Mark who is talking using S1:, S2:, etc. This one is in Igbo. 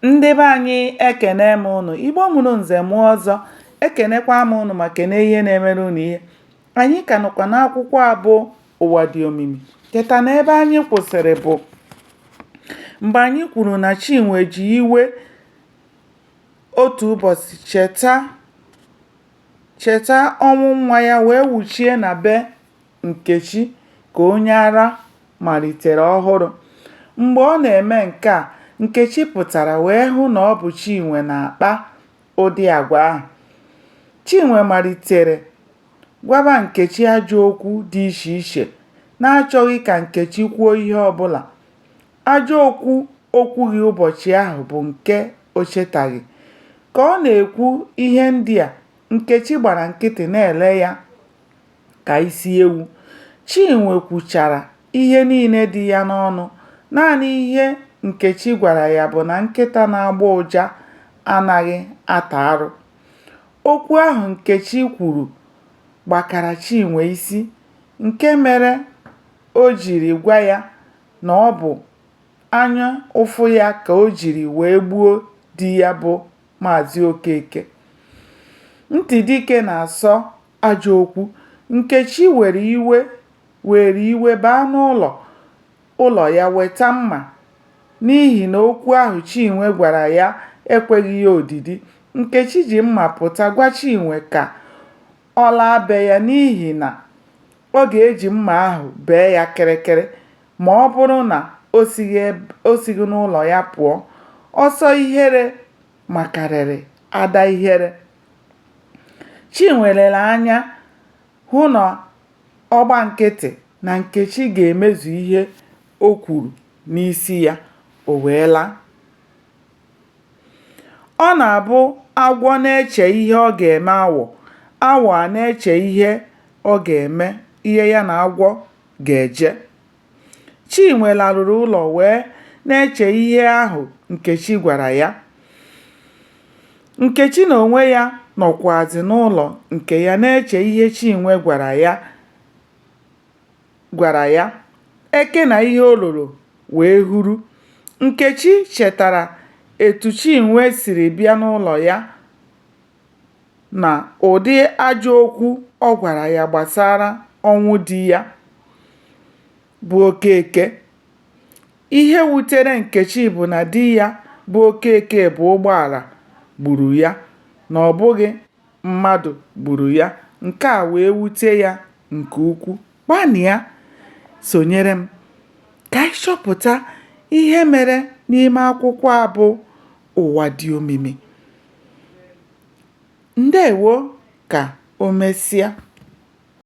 S1: Ndị be anyị ekene m unu. Igbo mụrụ nze mụọ ọzọ, ekenekwa m unu ma kene ihe na-emere unu ihe. Anyị ka nọkwa n'akwụkwọ abụ ụwa dị omimi. Teta na ebe anyị kwụsịrị bụ mgbe anyị kwuru na Chinwe ji iwe otu ụbọchị cheta ọnwụ nwa ya wee wuchie na be Nkechi ka onye ara malitere ọhụrụ. Mgbe ọ na-eme nke a, Nkechi pụtara wee hụ na ọ bụ Chinwe na-akpa ụdị agwa ahụ. Chinwe malitere gwaba Nkechi ajọ okwu dị iche iche na-achọghị ka Nkechi kwuo ihe ọbụla. Ajọ okwu o kwughị ụbọchị ahụ bụ nke o chetaghị. Ka ọ na-ekwu ihe ndị a, Nkechi gbara nkịtị na-ele ya ka isi ewu. Chinwe kwuchara ihe niile dị ya n'ọnụ. Naanị ihe Nkechi gwara ya bụ na nkịta na-agbọ ụja anaghị ata arụ. Okwu ahụ Nkechi kwuru gbakara Chinwe isi, nke mere o jiri gwa ya na ọ bụ anya ụfụ ya ka o jiri wee gbuo di ya bụ Maazị Okeke. Ntị dike na-asọ ajọ okwu. Nkechi were iwe baa n'ụlọ ya weta mma, n'ihi na okwu ahụ Chinwe gwara ya ekweghị ya odidi. Nkechi ji mma pụta gwa Chinwe ka ọ laa be ya n'ihi na ọ ga-eji mma ahụ bee ya kịrịkịrị ma ọ bụrụ na o sighị n'ụlọ ya pụọ. Ọsọ ihere makarịrị ada ihere. Chinwe lere anya hụ na ọgba nkịtị na Nkechi ga-emezu ihe o kwuru n'isi ya, o wee laa. Ọ na-abụ agwọ na-eche ihe ọ ga-eme awọ a na-eche ihe ọ ga-eme ihe ya na agwọ ga-eje. Chinwe laruru ụlọ wee na-eche ihe ahụ Nkechi gwara ya. Nkechi na onwe ya nọkwazị n'ụlọ nke ya na-eche ihe Chinwe gwara ya. Eke na ihe o loro wee huru. Nkechi chetara etu Chinwe siri bịa n'ụlọ ya na ụdị ajọ okwu ọ gwara ya gbasara ọnwụ di ya bụ Okeke. Ihe wutere Nkechi bụ na di ya bụ Okeke bụ ụgbọala gburu ya na ọ bụghị mmadụ gburu ya. Nke a wee wute ya nke ukwuu. Gbanịa sonyere m ka anyị chọpụta ihe mere n'ime akwụkwọ a bụ ụwa dị omimi. Ndewo, ka o mesịa.